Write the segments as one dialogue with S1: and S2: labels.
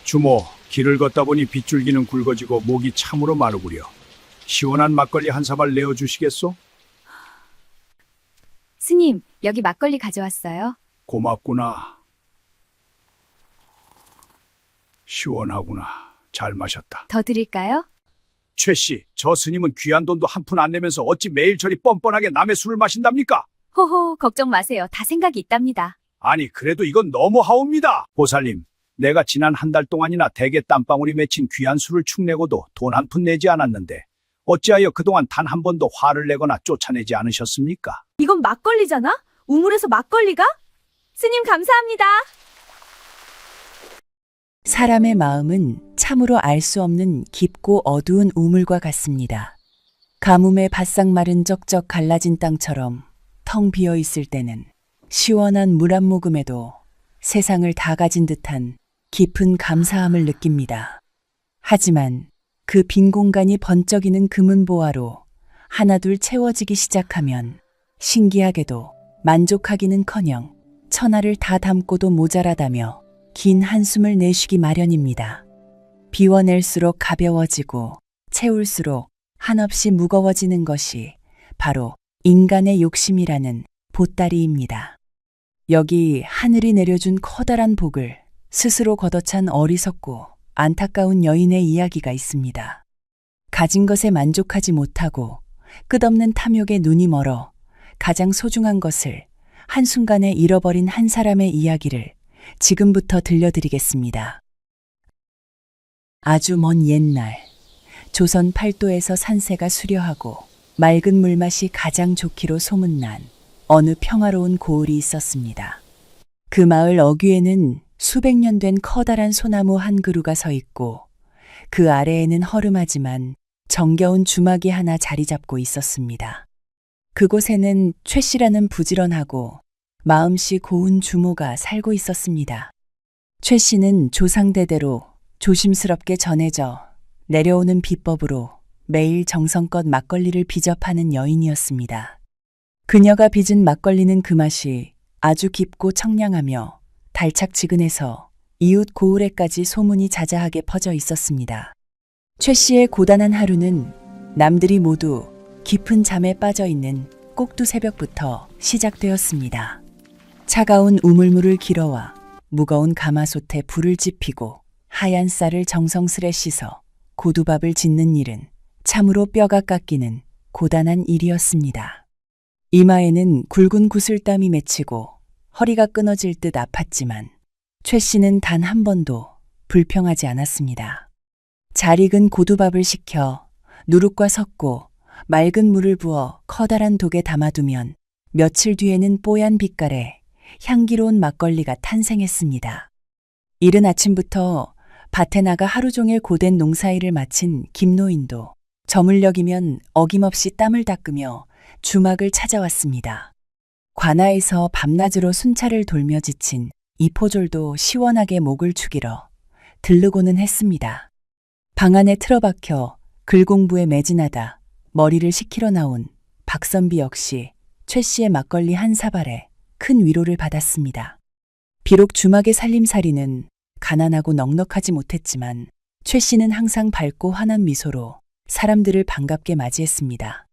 S1: 주모, 길을 걷다 보니 빗줄기는 굵어지고 목이 참으로 마르구려. 시원한 막걸리 한 사발 내어주시겠소?
S2: 스님, 여기 막걸리 가져왔어요.
S1: 고맙구나. 시원하구나. 잘 마셨다.
S2: 더 드릴까요?
S1: 최 씨, 저 스님은 귀한 돈도 한 푼 안 내면서 어찌 매일 저리 뻔뻔하게 남의 술을 마신답니까?
S2: 호호, 걱정 마세요. 다 생각이 있답니다.
S1: 아니, 그래도 이건 너무 하옵니다. 보살님, 내가 지난 한 달 동안이나 대게 땀방울이 맺힌 귀한 술을 축내고도 돈 한 푼 내지 않았는데 어찌하여 그동안 단 한 번도 화를 내거나 쫓아내지 않으셨습니까?
S2: 이건 막걸리잖아? 우물에서 막걸리가? 스님 감사합니다.
S3: 사람의 마음은 참으로 알 수 없는 깊고 어두운 우물과 같습니다. 가뭄에 바싹 마른 쩍쩍 갈라진 땅처럼 텅 비어 있을 때는 시원한 물 한 모금에도 세상을 다 가진 듯한 깊은 감사함을 느낍니다. 하지만 그 빈 공간이 번쩍이는 금은보화로 하나둘 채워지기 시작하면 신기하게도 만족하기는커녕 천하를 다 담고도 모자라다며 긴 한숨을 내쉬기 마련입니다. 비워낼수록 가벼워지고 채울수록 한없이 무거워지는 것이 바로 인간의 욕심이라는 보따리입니다. 여기 하늘이 내려준 커다란 복을 스스로 걷어찬 어리석고 안타까운 여인의 이야기가 있습니다. 가진 것에 만족하지 못하고 끝없는 탐욕에 눈이 멀어 가장 소중한 것을 한순간에 잃어버린 한 사람의 이야기를 지금부터 들려드리겠습니다. 아주 먼 옛날, 조선 팔도에서 산세가 수려하고 맑은 물맛이 가장 좋기로 소문난 어느 평화로운 고을이 있었습니다. 그 마을 어귀에는 수백 년 된 커다란 소나무 한 그루가 서 있고 그 아래에는 허름하지만 정겨운 주막이 하나 자리 잡고 있었습니다. 그곳에는 최 씨라는 부지런하고 마음씨 고운 주모가 살고 있었습니다. 최 씨는 조상대대로 조심스럽게 전해져 내려오는 비법으로 매일 정성껏 막걸리를 빚어 파는 여인이었습니다. 그녀가 빚은 막걸리는 그 맛이 아주 깊고 청량하며 달착지근해서 이웃 고을에까지 소문이 자자하게 퍼져 있었습니다. 최 씨의 고단한 하루는 남들이 모두 깊은 잠에 빠져 있는 꼭두 새벽부터 시작되었습니다. 차가운 우물물을 길어와 무거운 가마솥에 불을 지피고 하얀 쌀을 정성스레 씻어 고두밥을 짓는 일은 참으로 뼈가 깎이는 고단한 일이었습니다. 이마에는 굵은 구슬땀이 맺히고 허리가 끊어질 듯 아팠지만 최 씨는 단 한 번도 불평하지 않았습니다. 잘 익은 고두밥을 식혀 누룩과 섞고 맑은 물을 부어 커다란 독에 담아두면 며칠 뒤에는 뽀얀 빛깔에 향기로운 막걸리가 탄생했습니다. 이른 아침부터 밭에 나가 하루 종일 고된 농사일을 마친 김노인도 저물녘이면 어김없이 땀을 닦으며 주막을 찾아왔습니다. 관아에서 밤낮으로 순찰을 돌며 지친 이포졸도 시원하게 목을 축이러 들르고는 했습니다. 방 안에 틀어박혀 글 공부에 매진하다 머리를 식히러 나온 박선비 역시 최 씨의 막걸리 한 사발에 큰 위로를 받았습니다. 비록 주막의 살림살이는 가난하고 넉넉하지 못했지만 최 씨는 항상 밝고 환한 미소로 사람들을 반갑게 맞이했습니다.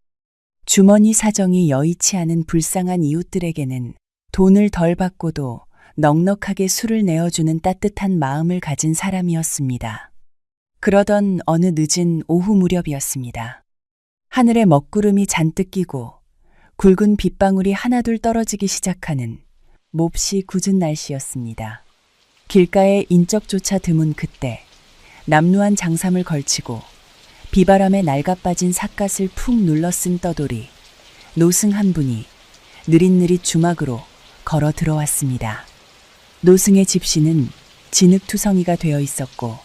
S3: 주머니 사정이 여의치 않은 불쌍한 이웃들에게는 돈을 덜 받고도 넉넉하게 술을 내어주는 따뜻한 마음을 가진 사람이었습니다. 그러던 어느 늦은 오후 무렵이었습니다. 하늘에 먹구름이 잔뜩 끼고 굵은 빗방울이 하나둘 떨어지기 시작하는 몹시 궂은 날씨였습니다. 길가에 인적조차 드문 그때 남루한 장삼을 걸치고 비바람에 낡아빠진 삿갓을 푹 눌러쓴 떠돌이 노승 한 분이 느릿느릿 주막으로 걸어 들어왔습니다. 노승의 집시는 진흙투성이가 되어 있었고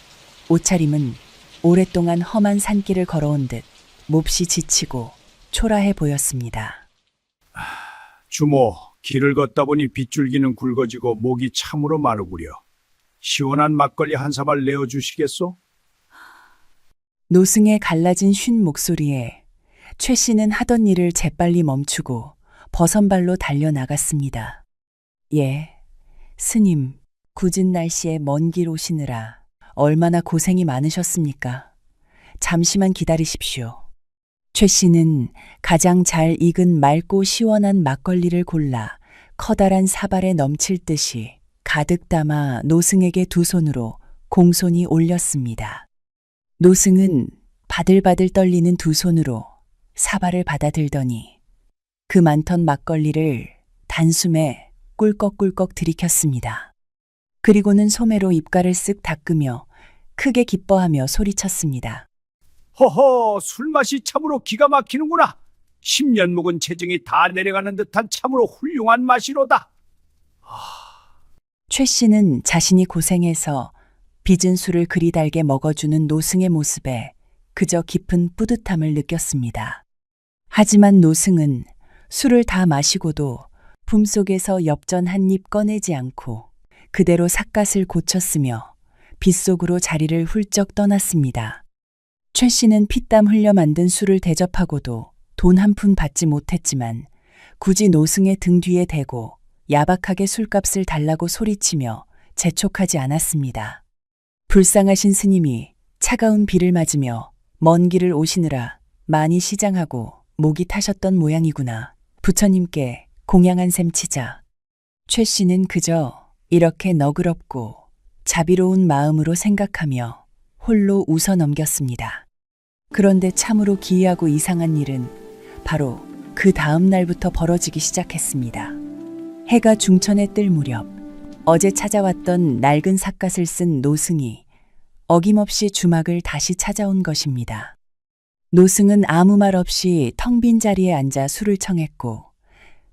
S3: 옷차림은 오랫동안 험한 산길을 걸어온 듯 몹시 지치고 초라해 보였습니다.
S1: 주모, 길을 걷다 보니 빗줄기는 굵어지고 목이 참으로 마르구려. 시원한 막걸리 한 사발 내어주시겠소?
S3: 노승의 갈라진 쉰 목소리에 최 씨는 하던 일을 재빨리 멈추고 버선발로 달려나갔습니다. 예, 스님, 굳은 날씨에 먼 길 오시느라 얼마나 고생이 많으셨습니까? 잠시만 기다리십시오. 최 씨는 가장 잘 익은 맑고 시원한 막걸리를 골라 커다란 사발에 넘칠 듯이 가득 담아 노승에게 두 손으로 공손히 올렸습니다. 노승은 바들바들 떨리는 두 손으로 사발을 받아들더니 그 많던 막걸리를 단숨에 꿀꺽꿀꺽 들이켰습니다. 그리고는 소매로 입가를 쓱 닦으며 크게 기뻐하며 소리쳤습니다.
S1: 허허, 술맛이 참으로 기가 막히는구나. 10년 묵은 체증이 다 내려가는 듯한 참으로 훌륭한 맛이로다.
S3: 최 씨는 자신이 고생해서 빚은 술을 그리 달게 먹어주는 노승의 모습에 그저 깊은 뿌듯함을 느꼈습니다. 하지만 노승은 술을 다 마시고도 품속에서 엽전 한 입 꺼내지 않고 그대로 삿갓을 고쳤으며 빗속으로 자리를 훌쩍 떠났습니다. 최 씨는 피땀 흘려 만든 술을 대접하고도 돈 한 푼 받지 못했지만 굳이 노승의 등 뒤에 대고 야박하게 술값을 달라고 소리치며 재촉하지 않았습니다. 불쌍하신 스님이 차가운 비를 맞으며 먼 길을 오시느라 많이 시장하고 목이 타셨던 모양이구나. 부처님께 공양한 셈 치자. 최 씨는 그저 이렇게 너그럽고 자비로운 마음으로 생각하며 홀로 웃어 넘겼습니다. 그런데 참으로 기이하고 이상한 일은 바로 그 다음 날부터 벌어지기 시작했습니다. 해가 중천에 뜰 무렵 어제 찾아왔던 낡은 삿갓을 쓴 노승이 어김없이 주막을 다시 찾아온 것입니다. 노승은 아무 말 없이 텅 빈 자리에 앉아 술을 청했고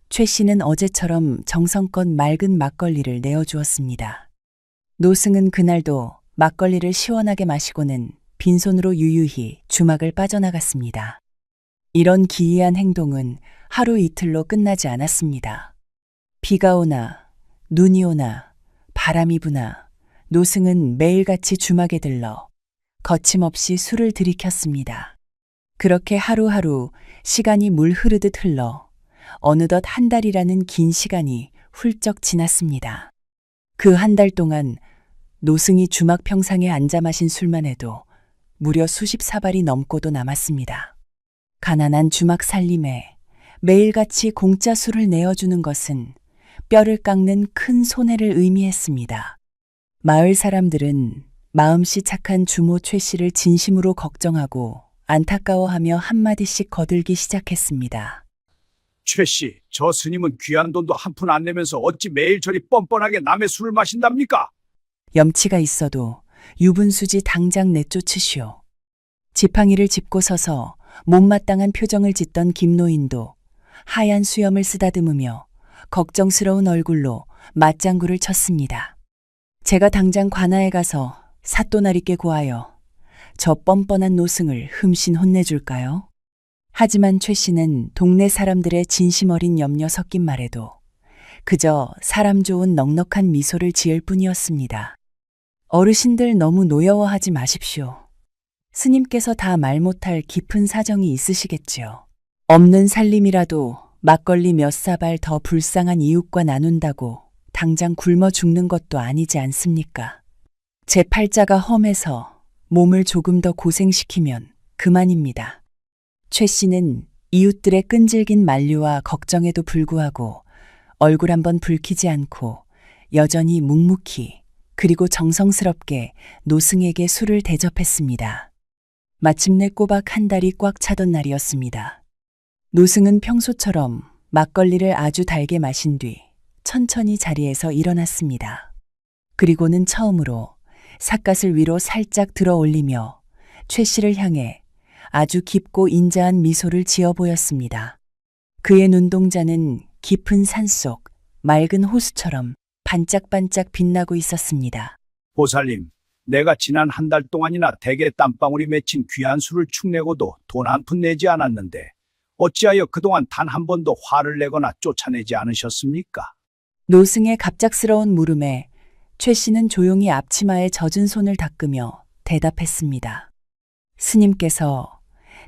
S3: 최 씨는 어제처럼 정성껏 맑은 막걸리를 내어주었습니다. 노승은 그날도 막걸리를 시원하게 마시고는 빈손으로 유유히 주막을 빠져나갔습니다. 이런 기이한 행동은 하루 이틀로 끝나지 않았습니다. 비가 오나 눈이 오나 바람이 부나 노승은 매일같이 주막에 들러 거침없이 술을 들이켰습니다. 그렇게 하루하루 시간이 물 흐르듯 흘러 어느덧 한 달이라는 긴 시간이 훌쩍 지났습니다. 그 한 달 동안 노승이 주막 평상에 앉아 마신 술만 해도 무려 수십 사발이 넘고도 남았습니다. 가난한 주막 살림에 매일같이 공짜 술을 내어주는 것은 뼈를 깎는 큰 손해를 의미했습니다. 마을 사람들은 마음씨 착한 주모 최 씨를 진심으로 걱정하고 안타까워하며 한마디씩 거들기 시작했습니다.
S1: 최 씨, 저 스님은 귀한 돈도 한 푼 안 내면서 어찌 매일 저리 뻔뻔하게 남의 술을 마신답니까?
S3: 염치가 있어도 유분수지 당장 내쫓으시오. 지팡이를 짚고 서서 못마땅한 표정을 짓던 김노인도 하얀 수염을 쓰다듬으며 걱정스러운 얼굴로 맞장구를 쳤습니다. 제가 당장 관아에 가서 사또나리께 구하여 저 뻔뻔한 노승을 흠씬 혼내줄까요? 하지만 최 씨는 동네 사람들의 진심 어린 염려 섞인 말에도 그저 사람 좋은 넉넉한 미소를 지을 뿐이었습니다. 어르신들 너무 노여워하지 마십시오. 스님께서 다 말 못할 깊은 사정이 있으시겠지요. 없는 살림이라도 막걸리 몇 사발 더 불쌍한 이웃과 나눈다고 당장 굶어 죽는 것도 아니지 않습니까? 제 팔자가 험해서 몸을 조금 더 고생시키면 그만입니다. 최 씨는 이웃들의 끈질긴 만류와 걱정에도 불구하고 얼굴 한번 붉히지 않고 여전히 묵묵히 그리고 정성스럽게 노승에게 술을 대접했습니다. 마침내 꼬박 한 달이 꽉 차던 날이었습니다. 노승은 평소처럼 막걸리를 아주 달게 마신 뒤 천천히 자리에서 일어났습니다. 그리고는 처음으로 삿갓을 위로 살짝 들어 올리며 최 씨를 향해 아주 깊고 인자한 미소를 지어 보였습니다. 그의 눈동자는 깊은 산속 맑은 호수처럼 반짝반짝 빛나고 있었습니다.
S1: 보살님, 내가 지난 한 달 동안이나 대게 땀방울이 맺힌 귀한 술을 축내고도 돈 한 푼 내지 않았는데 어찌하여 그동안 단 한 번도 화를 내거나 쫓아내지 않으셨습니까?
S3: 노승의 갑작스러운 물음에 최 씨는 조용히 앞치마에 젖은 손을 닦으며 대답했습니다. 스님께서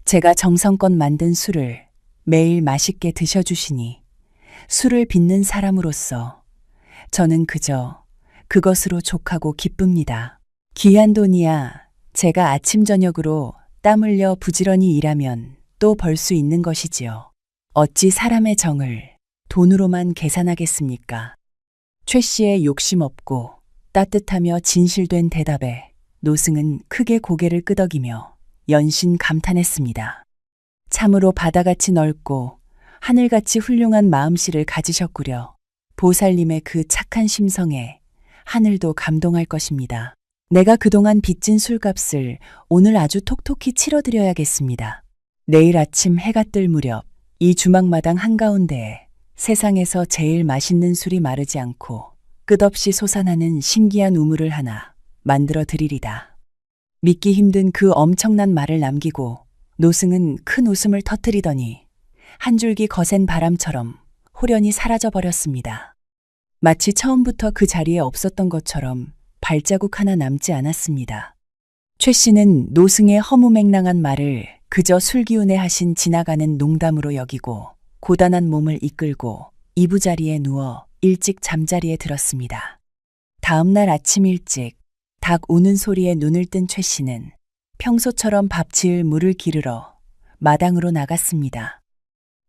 S3: 제가 정성껏 만든 술을 매일 맛있게 드셔주시니 술을 빚는 사람으로서 저는 그저 그것으로 족하고 기쁩니다. 귀한 돈이야. 제가 아침 저녁으로 땀 흘려 부지런히 일하면 또 벌 수 있는 것이지요. 어찌 사람의 정을 돈으로만 계산하겠습니까? 최 씨의 욕심 없고 따뜻하며 진실된 대답에 노승은 크게 고개를 끄덕이며 연신 감탄했습니다. 참으로 바다같이 넓고 하늘같이 훌륭한 마음씨를 가지셨구려. 보살님의 그 착한 심성에 하늘도 감동할 것입니다. 내가 그동안 빚진 술값을 오늘 아주 톡톡히 치러드려야겠습니다. 내일 아침 해가 뜰 무렵 이 주막마당 한가운데에 세상에서 제일 맛있는 술이 마르지 않고 끝없이 솟아나는 신기한 우물을 하나 만들어 드리리다. 믿기 힘든 그 엄청난 말을 남기고 노승은 큰 웃음을 터뜨리더니 한 줄기 거센 바람처럼 호련히 사라져 버렸습니다. 마치 처음부터 그 자리에 없었던 것처럼 발자국 하나 남지 않았습니다. 최 씨는 노승의 허무맹랑한 말을 그저 술기운에 하신 지나가는 농담으로 여기고 고단한 몸을 이끌고 이부자리에 누워 일찍 잠자리에 들었습니다. 다음 날 아침 일찍 닭 우는 소리에 눈을 뜬 최 씨는 평소처럼 밥 지을 물을 기르러 마당으로 나갔습니다.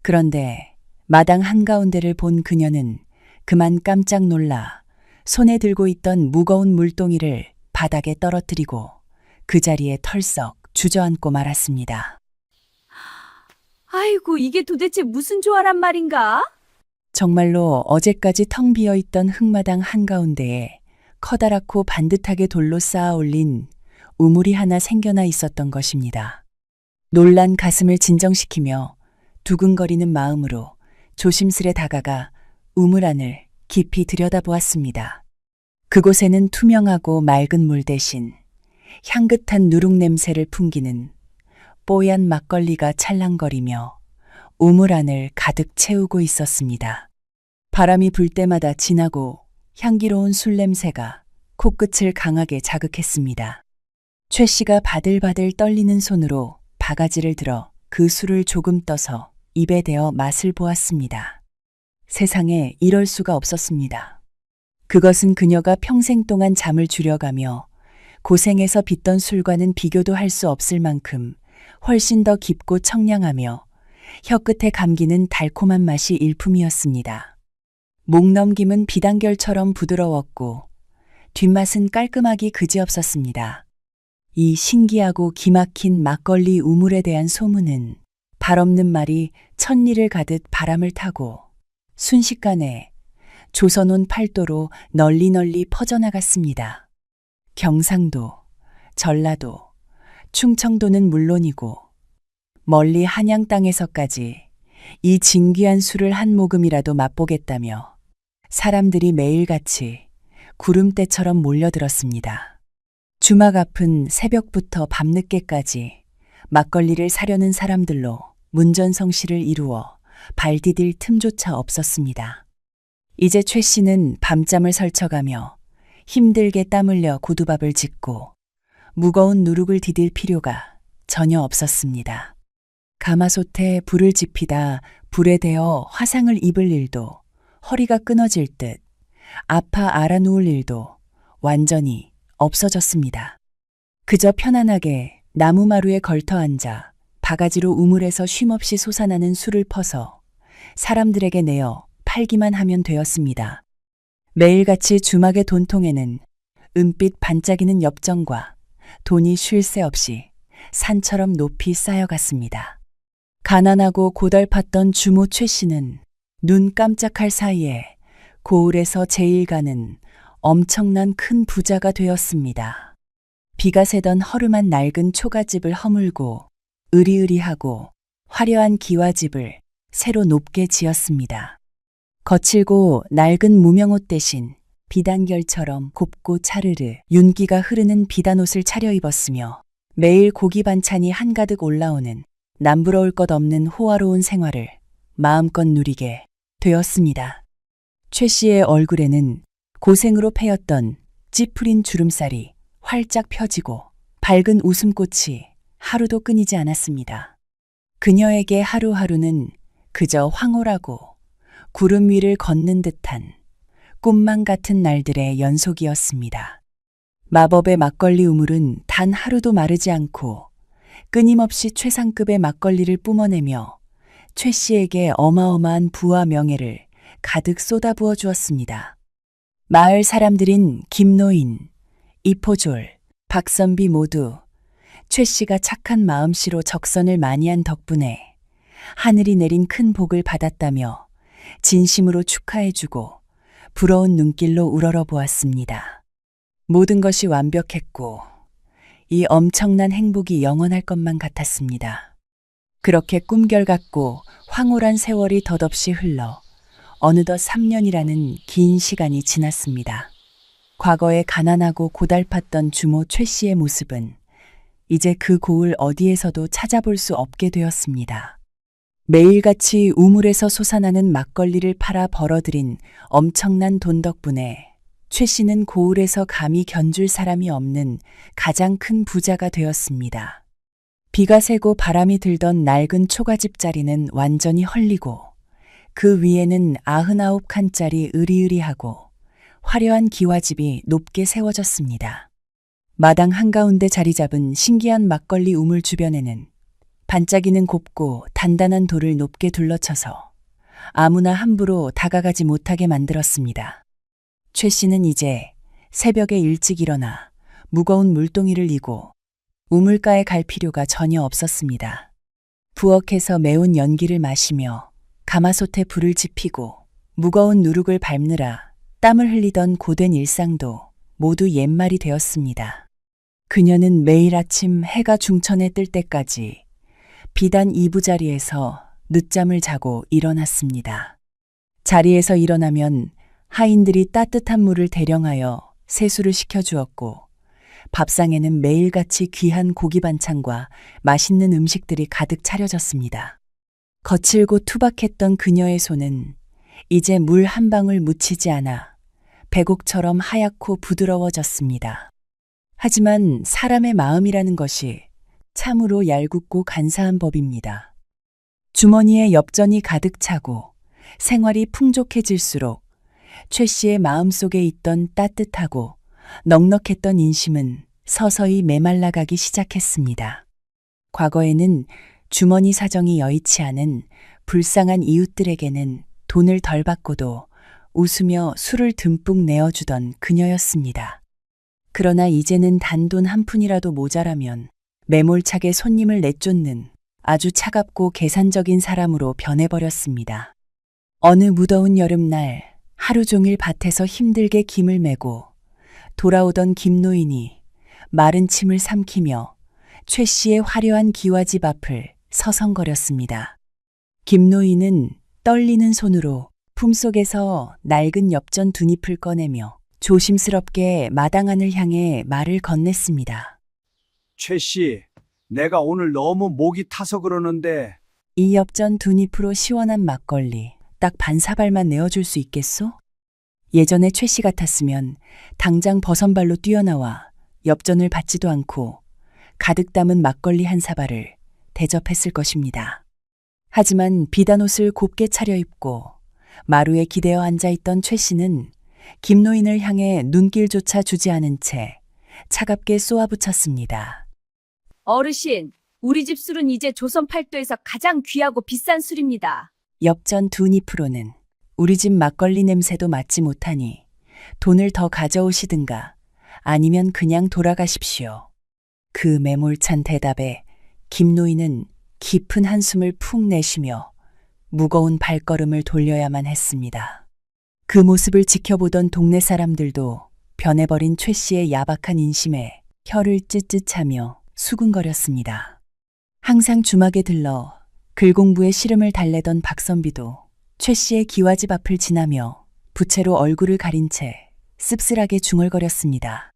S3: 그런데 마당 한가운데를 본 그녀는 그만 깜짝 놀라 손에 들고 있던 무거운 물동이를 바닥에 떨어뜨리고 그 자리에 털썩 주저앉고 말았습니다.
S2: 아이고, 이게 도대체 무슨 조화란 말인가?
S3: 정말로 어제까지 텅 비어있던 흙마당 한가운데에 커다랗고 반듯하게 돌로 쌓아 올린 우물이 하나 생겨나 있었던 것입니다. 놀란 가슴을 진정시키며 두근거리는 마음으로 조심스레 다가가 우물 안을 깊이 들여다보았습니다. 그곳에는 투명하고 맑은 물 대신 향긋한 누룩 냄새를 풍기는 뽀얀 막걸리가 찰랑거리며 우물 안을 가득 채우고 있었습니다. 바람이 불 때마다 진하고 향기로운 술 냄새가 코끝을 강하게 자극했습니다. 최 씨가 바들바들 떨리는 손으로 바가지를 들어 그 술을 조금 떠서 입에 대어 맛을 보았습니다. 세상에 이럴 수가 없었습니다. 그것은 그녀가 평생 동안 잠을 줄여가며 고생해서 빚던 술과는 비교도 할 수 없을 만큼 훨씬 더 깊고 청량하며 혀끝에 감기는 달콤한 맛이 일품이었습니다. 목 넘김은 비단결처럼 부드러웠고 뒷맛은 깔끔하기 그지없었습니다. 이 신기하고 기막힌 막걸리 우물에 대한 소문은 발없는 말이 천리를 가듯 바람을 타고 순식간에 조선 온 팔도로 널리 퍼져나갔습니다. 경상도, 전라도, 충청도는 물론이고 멀리 한양 땅에서까지 이 진귀한 술을 한 모금이라도 맛보겠다며 사람들이 매일같이 구름대처럼 몰려들었습니다. 주막 앞은 새벽부터 밤늦게까지 막걸리를 사려는 사람들로 문전성시를 이루어 발 디딜 틈조차 없었습니다. 이제 최 씨는 밤잠을 설쳐가며 힘들게 땀 흘려 고두밥을 짓고 무거운 누룩을 디딜 필요가 전혀 없었습니다. 가마솥에 불을 지피다 불에 대어 화상을 입을 일도 허리가 끊어질 듯 아파 알아누울 일도 완전히 없어졌습니다. 그저 편안하게 나무마루에 걸터 앉아 바가지로 우물에서 쉼없이 솟아나는 술을 퍼서 사람들에게 내어 팔기만 하면 되었습니다. 매일같이 주막의 돈통에는 은빛 반짝이는 엽전과 돈이 쉴 새 없이 산처럼 높이 쌓여갔습니다. 가난하고 고달팠던 주모 최 씨는 눈 깜짝할 사이에 고을에서 제일 가는 엄청난 큰 부자가 되었습니다. 비가 새던 허름한 낡은 초가집을 허물고 으리으리하고 화려한 기와집을 새로 높게 지었습니다. 거칠고 낡은 무명옷 대신 비단결처럼 곱고 차르르 윤기가 흐르는 비단옷을 차려입었으며 매일 고기 반찬이 한가득 올라오는 남부러울 것 없는 호화로운 생활을 마음껏 누리게 되었습니다. 최 씨의 얼굴에는 고생으로 패였던 찌푸린 주름살이 활짝 펴지고 밝은 웃음꽃이 하루도 끊이지 않았습니다. 그녀에게 하루하루는 그저 황홀하고 구름 위를 걷는 듯한 꿈만 같은 날들의 연속이었습니다. 마법의 막걸리 우물은 단 하루도 마르지 않고 끊임없이 최상급의 막걸리를 뿜어내며 최 씨에게 어마어마한 부와 명예를 가득 쏟아부어 주었습니다. 마을 사람들인 김노인, 이포졸, 박선비 모두 최 씨가 착한 마음씨로 적선을 많이 한 덕분에 하늘이 내린 큰 복을 받았다며 진심으로 축하해주고 부러운 눈길로 우러러 보았습니다. 모든 것이 완벽했고 이 엄청난 행복이 영원할 것만 같았습니다. 그렇게 꿈결 같고 황홀한 세월이 덧없이 흘러 어느덧 3년이라는 긴 시간이 지났습니다. 과거에 가난하고 고달팠던 주모 최 씨의 모습은 이제 그 고을 어디에서도 찾아볼 수 없게 되었습니다. 매일같이 우물에서 솟아나는 막걸리를 팔아 벌어들인 엄청난 돈 덕분에 최 씨는 고을에서 감히 견줄 사람이 없는 가장 큰 부자가 되었습니다. 비가 새고 바람이 들던 낡은 초가집 자리는 완전히 헐리고 그 위에는 99칸짜리 으리으리하고 화려한 기와집이 높게 세워졌습니다. 마당 한가운데 자리 잡은 신기한 막걸리 우물 주변에는 반짝이는 곱고 단단한 돌을 높게 둘러쳐서 아무나 함부로 다가가지 못하게 만들었습니다. 최 씨는 이제 새벽에 일찍 일어나 무거운 물동이를 이고 우물가에 갈 필요가 전혀 없었습니다. 부엌에서 매운 연기를 마시며 가마솥에 불을 지피고 무거운 누룩을 밟느라 땀을 흘리던 고된 일상도 모두 옛말이 되었습니다. 그녀는 매일 아침 해가 중천에 뜰 때까지 비단 이부자리에서 늦잠을 자고 일어났습니다. 자리에서 일어나면 하인들이 따뜻한 물을 대령하여 세수를 시켜주었고 밥상에는 매일같이 귀한 고기 반찬과 맛있는 음식들이 가득 차려졌습니다. 거칠고 투박했던 그녀의 손은 이제 물 한 방울 묻히지 않아 백옥처럼 하얗고 부드러워졌습니다. 하지만 사람의 마음이라는 것이 참으로 얄궂고 간사한 법입니다. 주머니에 엽전이 가득 차고 생활이 풍족해질수록 최 씨의 마음속에 있던 따뜻하고 넉넉했던 인심은 서서히 메말라가기 시작했습니다. 과거에는 주머니 사정이 여의치 않은 불쌍한 이웃들에게는 돈을 덜 받고도 웃으며 술을 듬뿍 내어주던 그녀였습니다. 그러나 이제는 단돈 한 푼이라도 모자라면 매몰차게 손님을 내쫓는 아주 차갑고 계산적인 사람으로 변해버렸습니다. 어느 무더운 여름날 하루 종일 밭에서 힘들게 김을 메고 돌아오던 김노인이 마른 침을 삼키며 최 씨의 화려한 기와집 앞을 서성거렸습니다. 김노인은 떨리는 손으로 품속에서 낡은 엽전 두 잎을 꺼내며 조심스럽게 마당 안을 향해 말을 건넸습니다.
S1: 최 씨, 내가 오늘 너무 목이 타서 그러는데
S3: 이 엽전 두 잎으로 시원한 막걸리 딱 반 사발만 내어줄 수 있겠소? 예전에 최 씨 같았으면 당장 버선발로 뛰어나와 엽전을 받지도 않고 가득 담은 막걸리 한 사발을 대접했을 것입니다. 하지만 비단옷을 곱게 차려입고 마루에 기대어 앉아있던 최 씨는 김노인을 향해 눈길조차 주지 않은 채 차갑게 쏘아붙였습니다.
S2: 어르신, 우리 집 술은 이제 조선 팔도에서 가장 귀하고 비싼 술입니다.
S3: 엽전 두 잎으로는 우리 집 막걸리 냄새도 맡지 못하니 돈을 더 가져오시든가 아니면 그냥 돌아가십시오. 그 매몰찬 대답에 김노인은 깊은 한숨을 푹 내쉬며 무거운 발걸음을 돌려야만 했습니다. 그 모습을 지켜보던 동네 사람들도 변해버린 최 씨의 야박한 인심에 혀를 찢찢하며 수근거렸습니다. 항상 주막에 들러 글 공부에 시름을 달래던 박선비도 최 씨의 기와집 앞을 지나며 부채로 얼굴을 가린 채 씁쓸하게 중얼거렸습니다.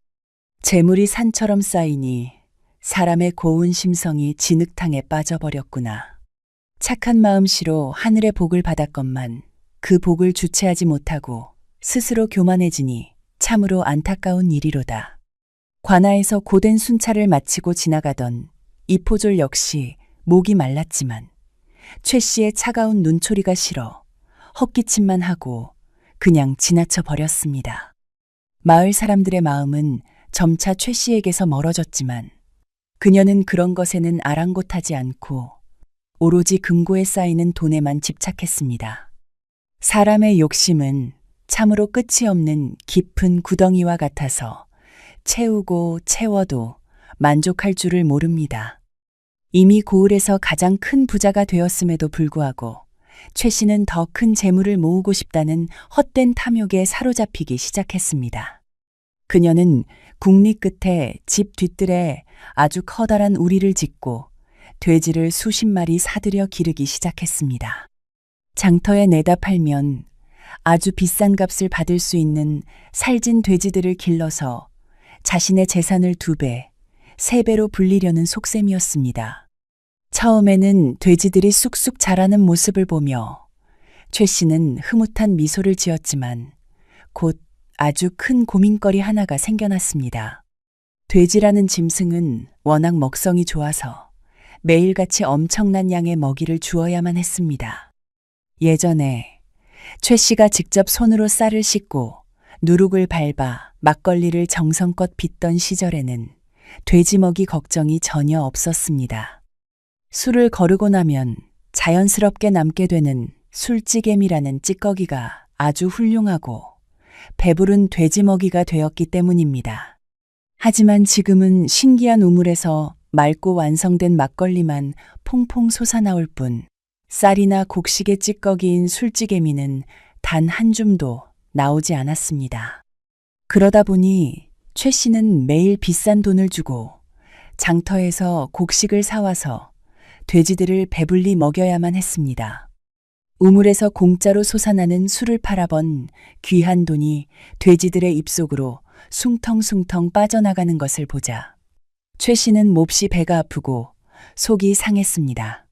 S3: 재물이 산처럼 쌓이니 사람의 고운 심성이 진흙탕에 빠져버렸구나. 착한 마음씨로 하늘의 복을 받았건만 그 복을 주체하지 못하고 스스로 교만해지니 참으로 안타까운 일이로다. 관아에서 고된 순찰을 마치고 지나가던 이포졸 역시 목이 말랐지만 최 씨의 차가운 눈초리가 싫어 헛기침만 하고 그냥 지나쳐 버렸습니다. 마을 사람들의 마음은 점차 최 씨에게서 멀어졌지만 그녀는 그런 것에는 아랑곳하지 않고 오로지 금고에 쌓이는 돈에만 집착했습니다. 사람의 욕심은 참으로 끝이 없는 깊은 구덩이와 같아서 채우고 채워도 만족할 줄을 모릅니다. 이미 고을에서 가장 큰 부자가 되었음에도 불구하고 최 씨는 더 큰 재물을 모으고 싶다는 헛된 탐욕에 사로잡히기 시작했습니다. 그녀는 국리 끝에 집 뒤뜰에 아주 커다란 우리를 짓고 돼지를 수십 마리 사들여 기르기 시작했습니다. 장터에 내다 팔면 아주 비싼 값을 받을 수 있는 살진 돼지들을 길러서 자신의 재산을 2배, 3배로 불리려는 속셈이었습니다. 처음에는 돼지들이 쑥쑥 자라는 모습을 보며 최 씨는 흐뭇한 미소를 지었지만 곧 아주 큰 고민거리 하나가 생겨났습니다. 돼지라는 짐승은 워낙 먹성이 좋아서 매일같이 엄청난 양의 먹이를 주어야만 했습니다. 예전에 최 씨가 직접 손으로 쌀을 씻고 누룩을 밟아 막걸리를 정성껏 빚던 시절에는 돼지 먹이 걱정이 전혀 없었습니다. 술을 거르고 나면 자연스럽게 남게 되는 술찌개미라는 찌꺼기가 아주 훌륭하고 배부른 돼지 먹이가 되었기 때문입니다. 하지만 지금은 신기한 우물에서 맑고 완성된 막걸리만 퐁퐁 솟아나올 뿐 쌀이나 곡식의 찌꺼기인 술찌개미는 단 한 줌도 나오지 않았습니다. 그러다 보니 최 씨는 매일 비싼 돈을 주고 장터에서 곡식을 사와서 돼지들을 배불리 먹여야만 했습니다. 우물에서 공짜로 솟아나는 술을 팔아번 귀한 돈이 돼지들의 입속으로 숭텅숭텅 빠져나가는 것을 보자 최 씨는 몹시 배가 아프고 속이 상했습니다.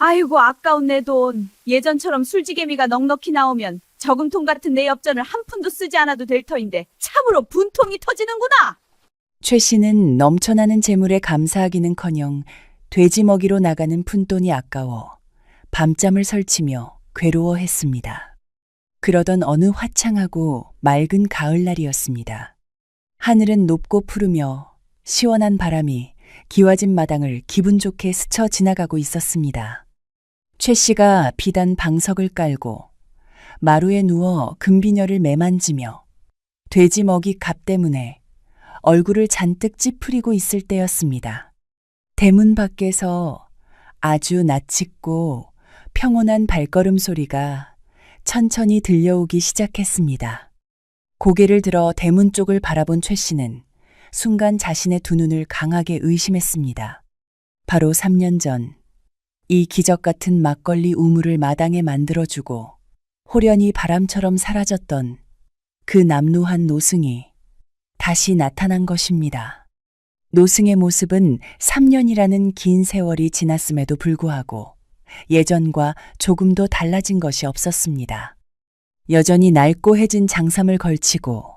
S2: 아이고 아까운 내 돈. 예전처럼 술지개미가 넉넉히 나오면 저금통 같은 내 엽전을 한 푼도 쓰지 않아도 될 터인데 참으로 분통이 터지는구나.
S3: 최 씨는 넘쳐나는 재물에 감사하기는커녕 돼지 먹이로 나가는 푼돈이 아까워 밤잠을 설치며 괴로워했습니다. 그러던 어느 화창하고 맑은 가을날이었습니다. 하늘은 높고 푸르며 시원한 바람이 기와집 마당을 기분 좋게 스쳐 지나가고 있었습니다. 최 씨가 비단 방석을 깔고 마루에 누워 금비녀를 매만지며 돼지 먹이 값 때문에 얼굴을 잔뜩 찌푸리고 있을 때였습니다. 대문 밖에서 아주 낯익고 평온한 발걸음 소리가 천천히 들려오기 시작했습니다. 고개를 들어 대문 쪽을 바라본 최 씨는 순간 자신의 두 눈을 강하게 의심했습니다. 바로 3년 전 이 기적 같은 막걸리 우물을 마당에 만들어주고 호련히 바람처럼 사라졌던 그 남루한 노승이 다시 나타난 것입니다. 노승의 모습은 3년이라는 긴 세월이 지났음에도 불구하고 예전과 조금도 달라진 것이 없었습니다. 여전히 낡고 해진 장삼을 걸치고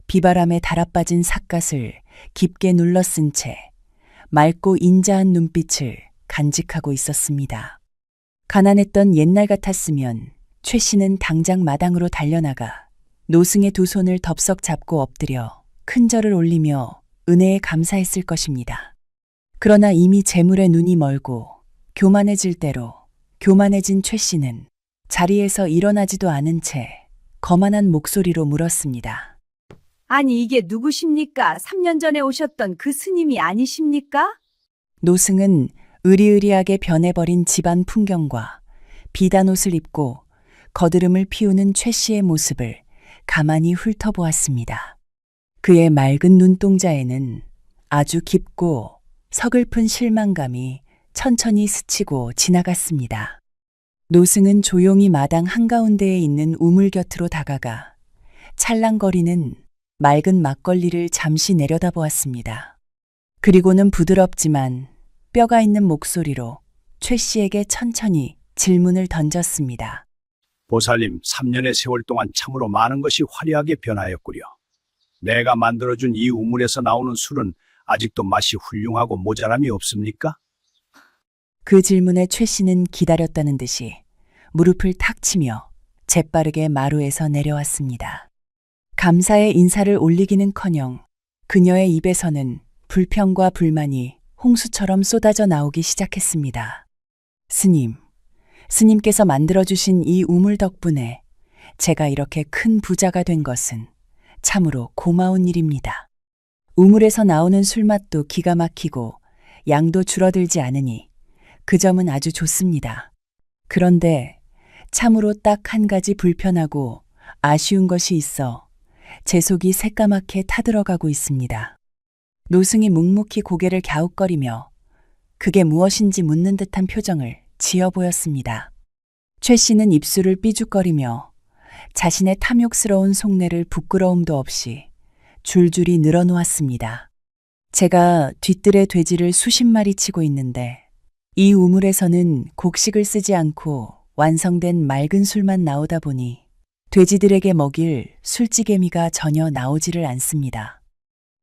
S3: 비바람에 달아빠진 삿갓을 깊게 눌러쓴 채 맑고 인자한 눈빛을 간직하고 있었습니다. 가난했던 옛날 같았으면 최 씨는 당장 마당으로 달려나가 노승의 두 손을 덥석 잡고 엎드려 큰 절을 올리며 은혜에 감사했을 것입니다. 그러나 이미 재물에 눈이 멀고 교만해질 대로 교만해진 최 씨는 자리에서 일어나지도 않은 채 거만한 목소리로 물었습니다.
S2: 아니 이게 누구십니까? 3년 전에 오셨던 그 스님이 아니십니까?
S3: 노승은 으리으리하게 변해버린 집안 풍경과 비단 옷을 입고 거드름을 피우는 최 씨의 모습을 가만히 훑어보았습니다. 그의 맑은 눈동자에는 아주 깊고 서글픈 실망감이 천천히 스치고 지나갔습니다. 노승은 조용히 마당 한가운데에 있는 우물 곁으로 다가가 찰랑거리는 맑은 막걸리를 잠시 내려다보았습니다. 그리고는 부드럽지만 뼈가 있는 목소리로 최 씨에게 천천히 질문을 던졌습니다.
S1: 보살님, 3년의 세월 동안 참으로 많은 것이 화려하게 변하였구려. 내가 만들어준 이 우물에서 나오는 술은 아직도 맛이 훌륭하고 모자람이 없습니까?
S3: 그 질문에 최 씨는 기다렸다는 듯이 무릎을 탁 치며 재빠르게 마루에서 내려왔습니다. 감사의 인사를 올리기는커녕 그녀의 입에서는 불평과 불만이 홍수처럼 쏟아져 나오기 시작했습니다. 스님께서 만들어주신 이 우물 덕분에 제가 이렇게 큰 부자가 된 것은 참으로 고마운 일입니다. 우물에서 나오는 술맛도 기가 막히고 양도 줄어들지 않으니 그 점은 아주 좋습니다. 그런데 참으로 딱 한 가지 불편하고 아쉬운 것이 있어 제 속이 새까맣게 타들어가고 있습니다. 노승이 묵묵히 고개를 갸웃거리며 그게 무엇인지 묻는 듯한 표정을 지어 보였습니다. 최 씨는 입술을 삐죽거리며 자신의 탐욕스러운 속내를 부끄러움도 없이 줄줄이 늘어놓았습니다. 제가 뒤뜰에 돼지를 수십 마리 치고 있는데 이 우물에서는 곡식을 쓰지 않고 완성된 맑은 술만 나오다 보니 돼지들에게 먹일 술찌개미가 전혀 나오지를 않습니다.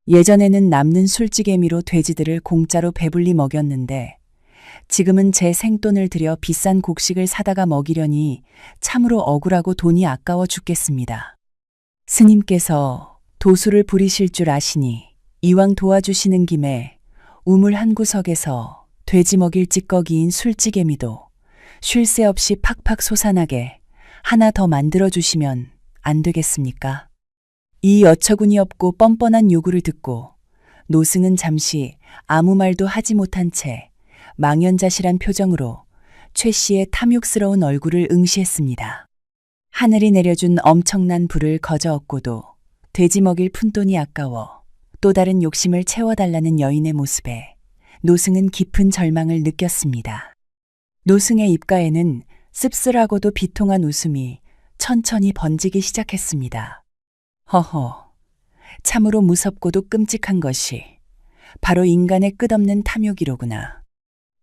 S3: 예전에는 남는 술찌개미로 돼지들을 공짜로 배불리 먹였는데 지금은 제 생돈을 들여 비싼 곡식을 사다가 먹이려니 참으로 억울하고 돈이 아까워 죽겠습니다. 스님께서 도수를 부리실 줄 아시니 이왕 도와주시는 김에 우물 한 구석에서 돼지 먹일 찌꺼기인 술찌개미도 쉴 새 없이 팍팍 솟아나게 하나 더 만들어주시면 안 되겠습니까? 이 어처구니 없고 뻔뻔한 요구를 듣고 노승은 잠시 아무 말도 하지 못한 채 망연자실한 표정으로 최 씨의 탐욕스러운 얼굴을 응시했습니다. 하늘이 내려준 엄청난 불을 거저 얻고도 돼지 먹일 푼돈이 아까워 또 다른 욕심을 채워달라는 여인의 모습에 노승은 깊은 절망을 느꼈습니다. 노승의 입가에는 씁쓸하고도 비통한 웃음이 천천히 번지기 시작했습니다. 허허, 참으로 무섭고도 끔찍한 것이 바로 인간의 끝없는 탐욕이로구나.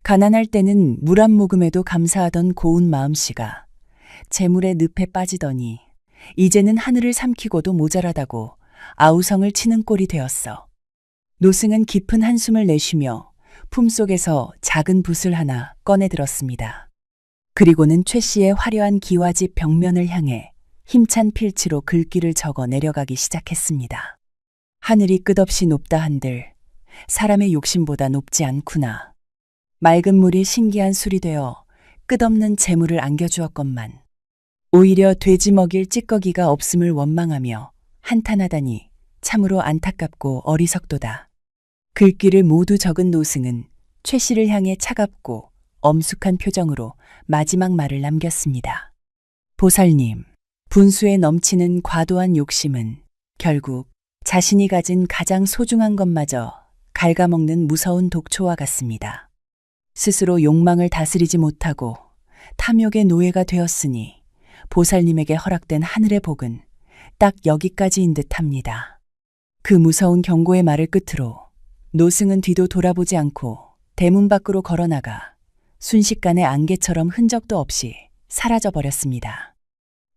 S3: 가난할 때는 물 한 모금에도 감사하던 고운 마음씨가 재물의 늪에 빠지더니 이제는 하늘을 삼키고도 모자라다고 아우성을 치는 꼴이 되었어. 노승은 깊은 한숨을 내쉬며 품속에서 작은 붓을 하나 꺼내 들었습니다. 그리고는 최 씨의 화려한 기와집 벽면을 향해 힘찬 필치로 글귀를 적어 내려가기 시작했습니다. 하늘이 끝없이 높다 한들 사람의 욕심보다 높지 않구나. 맑은 물이 신기한 술이 되어 끝없는 재물을 안겨주었건만 오히려 돼지 먹일 찌꺼기가 없음을 원망하며 한탄하다니 참으로 안타깝고 어리석도다. 글귀를 모두 적은 노승은 최 씨를 향해 차갑고 엄숙한 표정으로 마지막 말을 남겼습니다. 보살님, 분수에 넘치는 과도한 욕심은 결국 자신이 가진 가장 소중한 것마저 갉아먹는 무서운 독초와 같습니다. 스스로 욕망을 다스리지 못하고 탐욕의 노예가 되었으니 보살님에게 허락된 하늘의 복은 딱 여기까지인 듯합니다. 그 무서운 경고의 말을 끝으로 노승은 뒤도 돌아보지 않고 대문 밖으로 걸어나가 순식간에 안개처럼 흔적도 없이 사라져버렸습니다.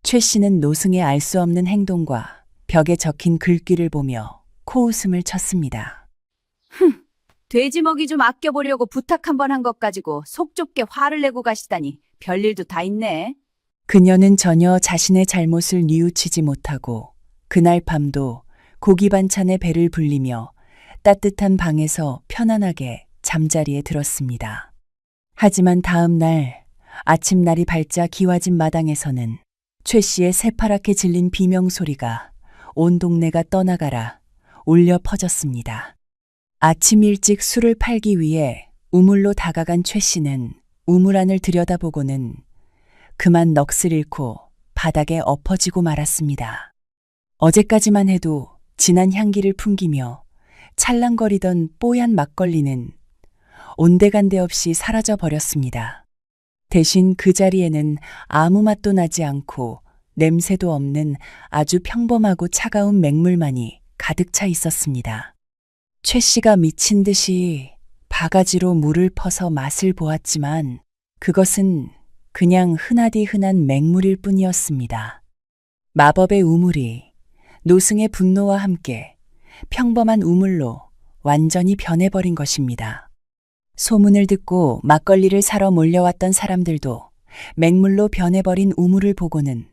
S3: 최 씨는 노승의 알 수 없는 행동과 벽에 적힌 글귀를 보며 코웃음을 쳤습니다.
S2: 돼지 먹이 좀 아껴보려고 부탁 한 번 한 것 가지고 속 좁게 화를 내고 가시다니 별일도 다 있네.
S3: 그녀는 전혀 자신의 잘못을 뉘우치지 못하고 그날 밤도 고기 반찬에 배를 불리며 따뜻한 방에서 편안하게 잠자리에 들었습니다. 하지만 다음 날 아침 날이 밝자 기와집 마당에서는 최 씨의 새파랗게 질린 비명소리가 온 동네가 떠나가라 울려 퍼졌습니다. 아침 일찍 술을 팔기 위해 우물로 다가간 최 씨는 우물 안을 들여다보고는 그만 넋을 잃고 바닥에 엎어지고 말았습니다. 어제까지만 해도 진한 향기를 풍기며 찰랑거리던 뽀얀 막걸리는 온데간데 없이 사라져 버렸습니다. 대신 그 자리에는 아무 맛도 나지 않고 냄새도 없는 아주 평범하고 차가운 맹물만이 가득 차 있었습니다. 최 씨가 미친 듯이 바가지로 물을 퍼서 맛을 보았지만 그것은 그냥 흔하디 흔한 맹물일 뿐이었습니다. 마법의 우물이 노승의 분노와 함께 평범한 우물로 완전히 변해버린 것입니다. 소문을 듣고 막걸리를 사러 몰려왔던 사람들도 맹물로 변해버린 우물을 보고는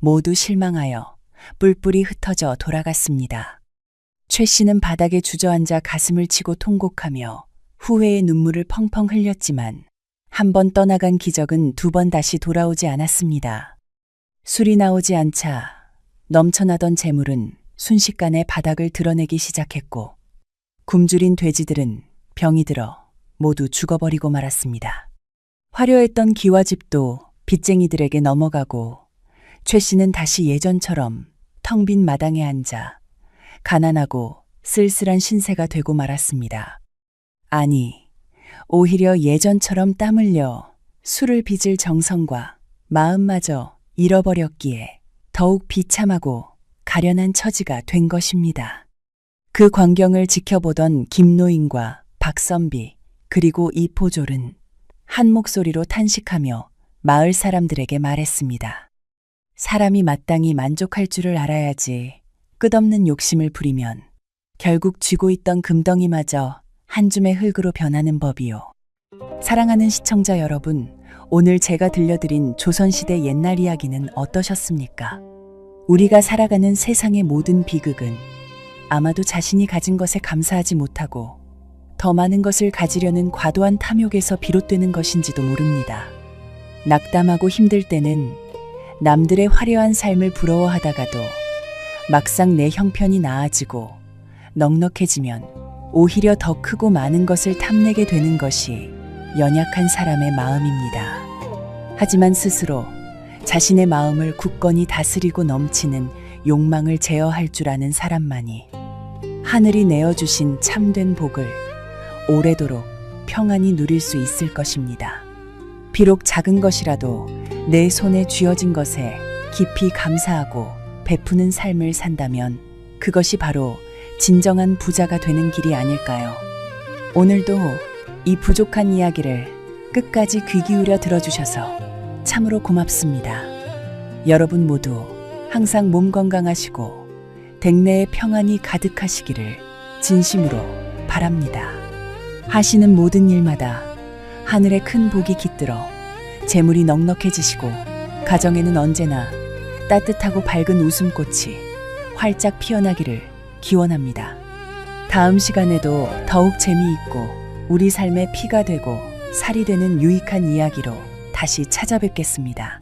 S3: 모두 실망하여 뿔뿔이 흩어져 돌아갔습니다. 최 씨는 바닥에 주저앉아 가슴을 치고 통곡하며 후회의 눈물을 펑펑 흘렸지만 한 번 떠나간 기적은 두 번 다시 돌아오지 않았습니다. 술이 나오지 않자 넘쳐나던 재물은 순식간에 바닥을 드러내기 시작했고 굶주린 돼지들은 병이 들어 모두 죽어버리고 말았습니다. 화려했던 기와집도 빚쟁이들에게 넘어가고 최 씨는 다시 예전처럼 텅 빈 마당에 앉아 가난하고 쓸쓸한 신세가 되고 말았습니다. 아니, 오히려 예전처럼 땀 흘려 술을 빚을 정성과 마음마저 잃어버렸기에 더욱 비참하고 가련한 처지가 된 것입니다. 그 광경을 지켜보던 김노인과 박선비 그리고 이포졸은 한 목소리로 탄식하며 마을 사람들에게 말했습니다. 사람이 마땅히 만족할 줄을 알아야지 끝없는 욕심을 부리면 결국 쥐고 있던 금덩이마저 한 줌의 흙으로 변하는 법이요. 사랑하는 시청자 여러분, 오늘 제가 들려드린 조선시대 옛날 이야기는 어떠셨습니까? 우리가 살아가는 세상의 모든 비극은 아마도 자신이 가진 것에 감사하지 못하고 더 많은 것을 가지려는 과도한 탐욕에서 비롯되는 것인지도 모릅니다. 낙담하고 힘들 때는 남들의 화려한 삶을 부러워하다가도 막상 내 형편이 나아지고 넉넉해지면 오히려 더 크고 많은 것을 탐내게 되는 것이 연약한 사람의 마음입니다. 하지만 스스로 자신의 마음을 굳건히 다스리고 넘치는 욕망을 제어할 줄 아는 사람만이 하늘이 내어주신 참된 복을 오래도록 평안히 누릴 수 있을 것입니다. 비록 작은 것이라도 내 손에 쥐어진 것에 깊이 감사하고 베푸는 삶을 산다면 그것이 바로 진정한 부자가 되는 길이 아닐까요? 오늘도 이 부족한 이야기를 끝까지 귀 기울여 들어주셔서 참으로 고맙습니다. 여러분 모두 항상 몸 건강하시고 댁내에 평안이 가득하시기를 진심으로 바랍니다. 하시는 모든 일마다 하늘의 큰 복이 깃들어 재물이 넉넉해지시고 가정에는 언제나 따뜻하고 밝은 웃음꽃이 활짝 피어나기를 기원합니다. 다음 시간에도 더욱 재미있고 우리 삶의 피가 되고 살이 되는 유익한 이야기로 다시 찾아뵙겠습니다.